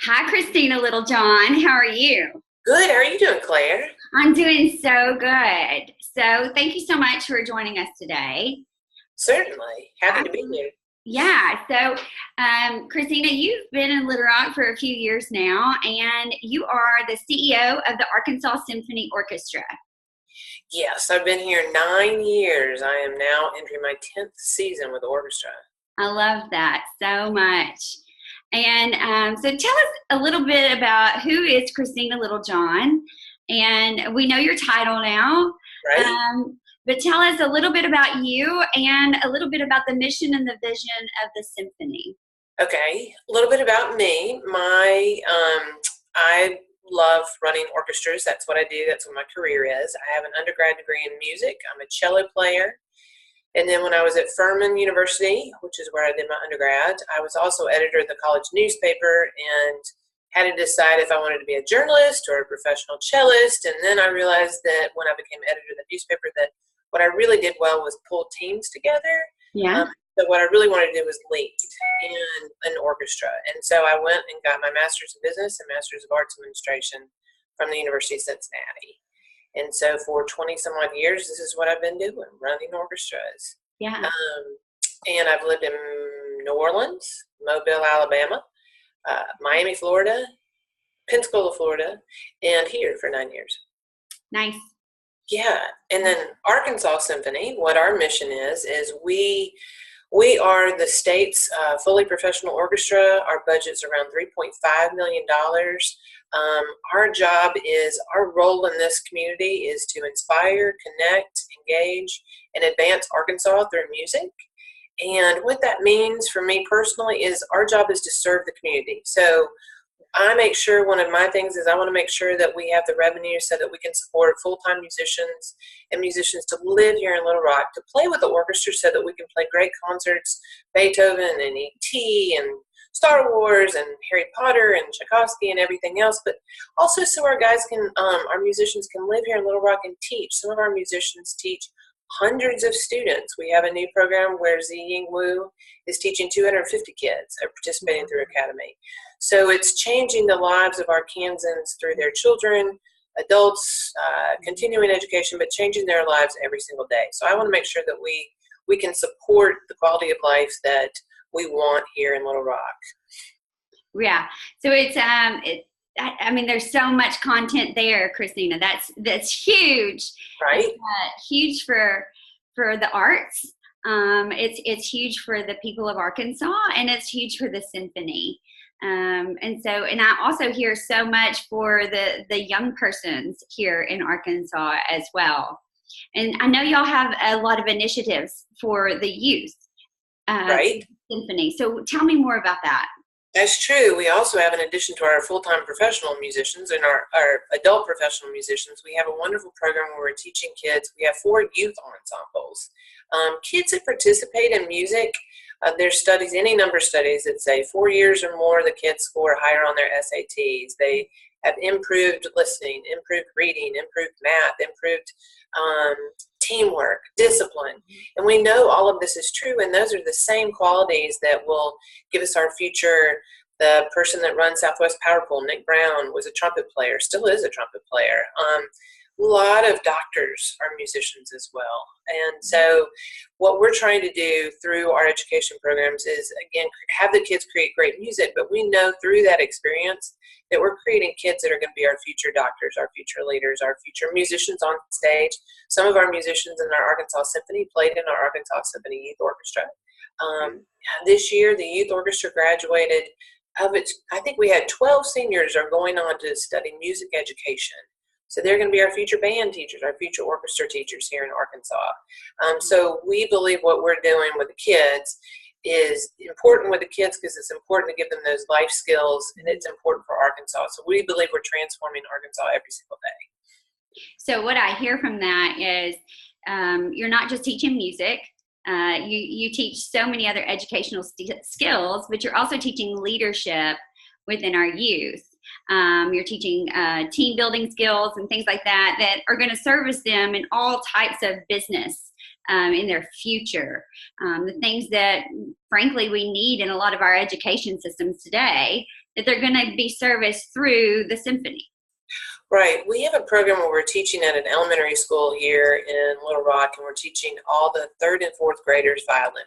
Hi, Christina Littlejohn. How are you? Good. How are you doing, Claire? I'm doing so good. So, thank you so much for joining us today. Certainly. Happy I, to be here. Christina, you've been in Little Rock for a few years now, and you are the CEO of the Arkansas Symphony Orchestra. Yes, I've been here 9 years. I am now entering my 10th season with the orchestra. I love that so much. And so tell us a little bit about who is Christina Littlejohn. And we know your title now, Right? but tell us a little bit about you and a little bit about the mission and the vision of the symphony. Okay. A little bit about me. I love running orchestras. That's what I do. That's what my career is. I have an undergrad degree in music. I'm a cello player. And then when I was at Furman University, which is where I did my undergrad, I was also editor of the college newspaper and had to decide if I wanted to be a journalist or a professional cellist. And then I realized that when I became editor of the newspaper that what I really did well was pull teams together. Yeah. So what I really wanted to do was lead in an orchestra. And so I went and got my master's in business and master's of arts administration from the University of Cincinnati. And so for 20 some odd years, this is what I've been doing, running orchestras. Yeah. And I've lived in New Orleans, Mobile, Alabama, Miami, Florida, Pensacola, Florida, and here for 9 years. Nice. Yeah. And then Arkansas Symphony, what our mission is we are the state's fully professional orchestra. Our budget's around $3.5 million. Our role in this community is to inspire, connect, engage, and advance Arkansas through music. And what that means for me personally is our job is to serve the community. So I make sure one of my things is I want to make sure that we have the revenue so that we can support full-time musicians and musicians to live here in Little Rock, to play with the orchestra so that we can play great concerts, Beethoven and E.T. and Star Wars and Harry Potter and Tchaikovsky and everything else, but also so our musicians can live here in Little Rock and teach. Some of our musicians teach hundreds of students. We have a new program where Ziying Wu is teaching 250 kids are participating through Academy. So it's changing the lives of our Kansans through their children, adults, continuing education, but changing their lives every single day. So I want to make sure that we can support the quality of life that we want here in Little Rock. Yeah. So there's so much content there, Christina. That's huge. Right. Huge for the arts. It's huge for the people of Arkansas, and it's huge for the symphony. And I also hear so much for the young persons here in Arkansas as well. And I know y'all have a lot of initiatives for the youth. Right. Symphony. So tell me more about that. That's true. We also have, in addition to our full-time professional musicians and our adult professional musicians, we have a wonderful program where we're teaching kids. We have 4 youth ensembles. Kids that participate in music, there's studies, any number of studies that say 4 years or more, the kids score higher on their SATs. They have improved listening, improved reading, improved math, improved teamwork, discipline. And we know all of this is true, and those are the same qualities that will give us our future. The person that runs Southwest Power Pool, Nick Brown, was a trumpet player, still is a trumpet player. A lot of doctors are musicians as well. And so what we're trying to do through our education programs is, again, have the kids create great music, but we know through that experience that we're creating kids that are going to be our future doctors, our future leaders, our future musicians on stage. Some of our musicians in our Arkansas Symphony played in our Arkansas Symphony Youth Orchestra. This year, the youth orchestra graduated. I think we had 12 seniors are going on to study music education. So they're going to be our future band teachers, our future orchestra teachers here in Arkansas. So we believe what we're doing with the kids is important with the kids because it's important to give them those life skills, and it's important for Arkansas. So we believe we're transforming Arkansas every single day. So what I hear from that is you're not just teaching music. You teach so many other educational skills, but you're also teaching leadership within our youth. You're teaching team building skills and things like that are going to service them in all types of business in their future. The things that, frankly, we need in a lot of our education systems today, that they're going to be serviced through the symphony. Right. We have a program where we're teaching at an elementary school here in Little Rock, and we're teaching all the 3rd and 4th graders violin.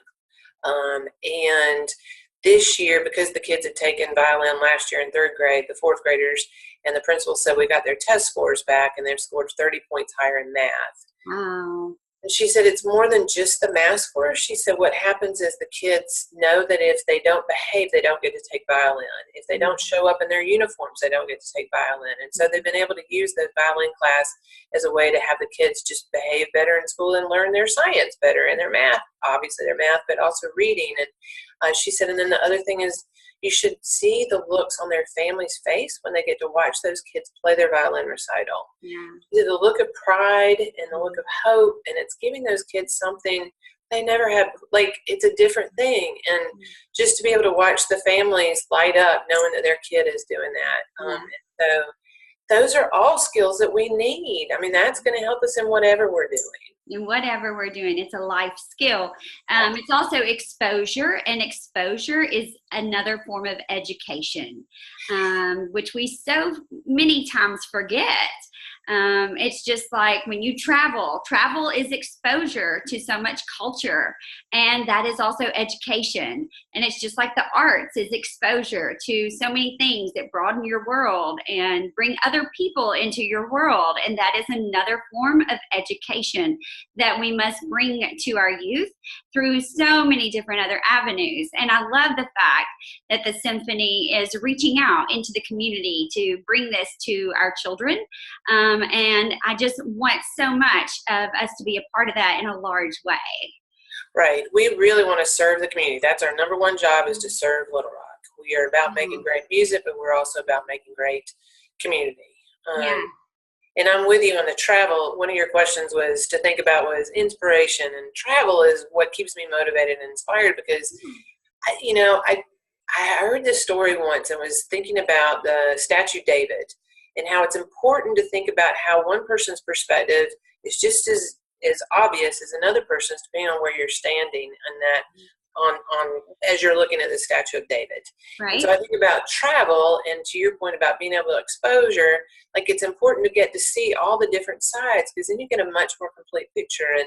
And this year, because the kids had taken violin last year in 3rd grade, the 4th graders and the principal said we got their test scores back, and they've scored 30 points higher in math. Wow. And she said it's more than just the math scores. She said what happens is the kids know that if they don't behave, they don't get to take violin. If they don't show up in their uniforms, they don't get to take violin. And so they've been able to use the violin class as a way to have the kids just behave better in school and learn their science better and their math, obviously their math, but also reading. And she said, and then the other thing is, you should see the looks on their family's face when they get to watch those kids play their violin recital. Yeah. The look of pride and the look of hope, and it's giving those kids something they never had. Like, it's a different thing. And just to be able to watch the families light up knowing that their kid is doing that. And so those are all skills that we need. I mean, that's going to help us in whatever we're doing. In whatever we're doing, it's a life skill. It's also exposure, and exposure is another form of education, which we so many times forget. It's just like when you travel is exposure to so much culture, and that is also education. And it's just like the arts is exposure to so many things that broaden your world and bring other people into your world, and that is another form of education that we must bring to our youth through so many different other avenues. And I love the fact that the symphony is reaching out into the community to bring this to our children. And I just want so much of us to be a part of that in a large way. Right. We really want to serve the community. That's our number one job, is to serve Little Rock. We are about making great music, but we're also about making great community. And I'm with you on the travel. One of your questions was to think about was inspiration, and travel is what keeps me motivated and inspired, because, I heard this story once and was thinking about the statue David, and how it's important to think about how one person's perspective is just as obvious as another person's, depending on where you're standing, and that on as you're looking at the statue of David. Right. And so I think about travel, and to your point about being able to exposure, like, it's important to get to see all the different sides, because then you get a much more complete picture. And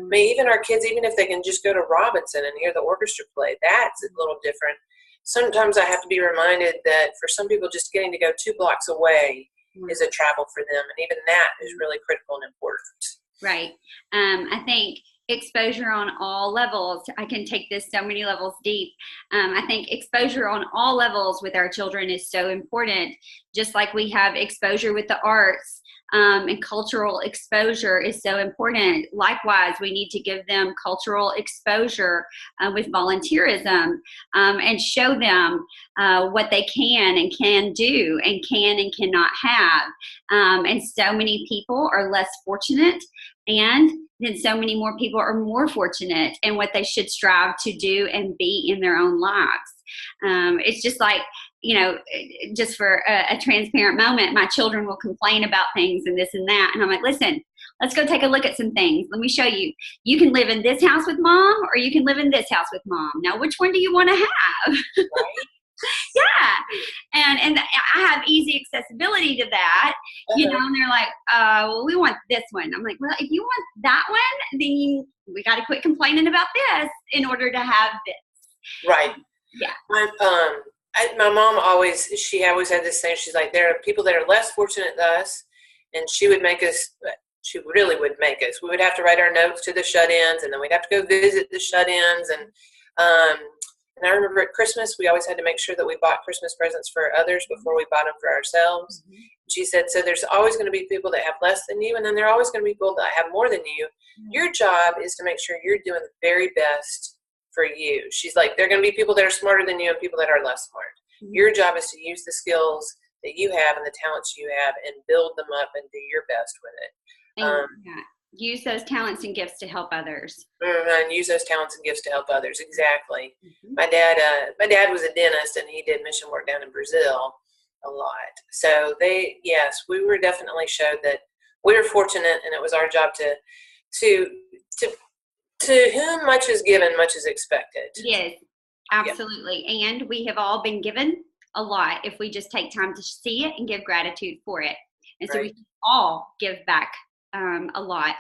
I mean, even our kids, even if they can just go to Robinson and hear the orchestra play, that's a little different. Sometimes I have to be reminded that for some people, just getting to go 2 blocks away is a travel for them. And even that is really critical and important. Right. I think exposure on all levels, I can take this so many levels deep. I think exposure on all levels with our children is so important. Just like we have exposure with the arts, and cultural exposure is so important. Likewise, we need to give them cultural exposure with volunteerism, and show them what they can and can do and can and cannot have. And so many people are less fortunate, and then so many more people are more fortunate in what they should strive to do and be in their own lives. It's just like, just for a transparent moment, my children will complain about things and this and that. And I'm like, listen, let's go take a look at some things. Let me show you. You can live in this house with mom, or you can live in this house with mom. Now, which one do you want to have? Right. Yeah. And I have easy accessibility to that, and they're like, well, we want this one. I'm like, well, if you want that one, then we got to quit complaining about this in order to have this. Right. Yeah. My mom always had this saying. She's like, there are people that are less fortunate than us, and she really would make us. We would have to write our notes to the shut-ins, and then we'd have to go visit the shut-ins. And I remember at Christmas, we always had to make sure that we bought Christmas presents for others before we bought them for ourselves. Mm-hmm. She said, so there's always going to be people that have less than you, and then there are always going to be people that have more than you. Mm-hmm. Your job is to make sure you're doing the very best for you. She's like, there are going to be people that are smarter than you and people that are less smart. Mm-hmm. Your job is to use the skills that you have and the talents you have and build them up and do your best with it. Use those talents and gifts to help others. And use those talents and gifts to help others. Exactly. Mm-hmm. My dad was a dentist, and he did mission work down in Brazil a lot. So we were definitely showed that we were fortunate, and it was our job to To whom much is given, much is expected. Yes, absolutely. Yep. And we have all been given a lot if we just take time to see it and give gratitude for it. And so we all give back a lot.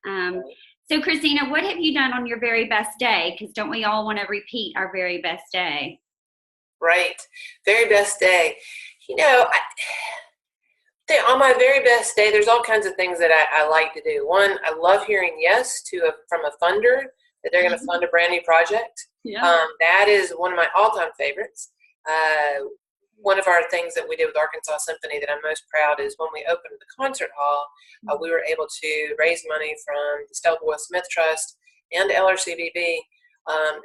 So Christina, what have you done on your very best day? Because don't we all want to repeat our very best day? Right. Very best day. You know, on my very best day, there's all kinds of things that I like to do. One, I love hearing yes from a funder that they're going to fund a brand new project. Yeah. That is one of my all-time favorites. One of our things that we did with Arkansas Symphony that I'm most proud is when we opened the concert hall, we were able to raise money from the Stella Boyle Smith Trust and LRCBB,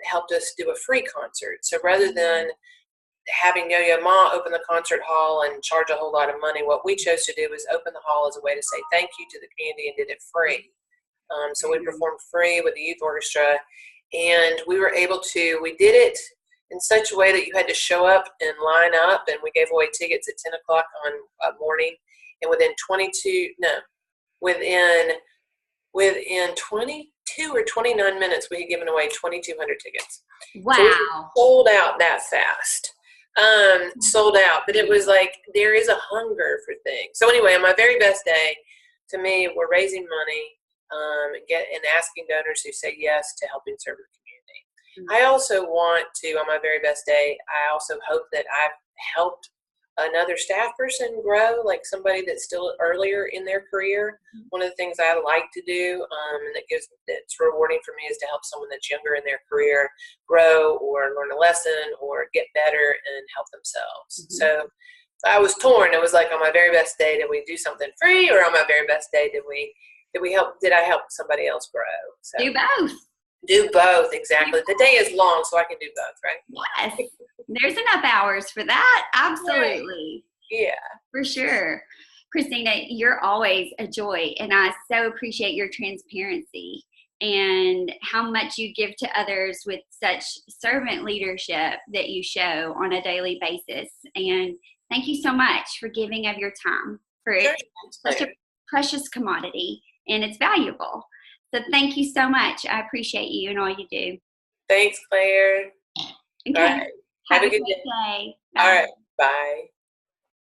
helped us do a free concert. So rather than having Yo-Yo Ma open the concert hall and charge a whole lot of money, what we chose to do was open the hall as a way to say thank you to the community and did it free. So we performed free with the youth orchestra, and we did it in such a way that you had to show up and line up, and we gave away tickets at 10 o'clock on morning, and within 22 or 29 minutes, we had given away 2,200 tickets. Wow. So we sold out that fast. Sold out, but it was like there is a hunger for things. So anyway, on my very best day, to me, we're raising money and asking donors who say yes to helping serve the community. I also want to, on my very best day, I also hope that I've helped another staff person grow, like somebody that's still earlier in their career. One of the things I like to do, and that's rewarding for me, is to help someone that's younger in their career grow or learn a lesson or get better and help themselves. So I was torn. It was like, on my very best day, did we do something free, or on my very best day, did I help somebody else grow? So, do both. Do both, exactly. The day is long, so I can do both, right? Yes. There's enough hours for that. Absolutely. Right. Yeah. For sure. Christina, you're always a joy, and I so appreciate your transparency and how much you give to others with such servant leadership that you show on a daily basis. And thank you so much for giving of your time. It's such a precious commodity, and it's valuable. So thank you so much. I appreciate you and all you do. Thanks, Claire. Okay. All right. Have a good day. Bye. All right. Bye.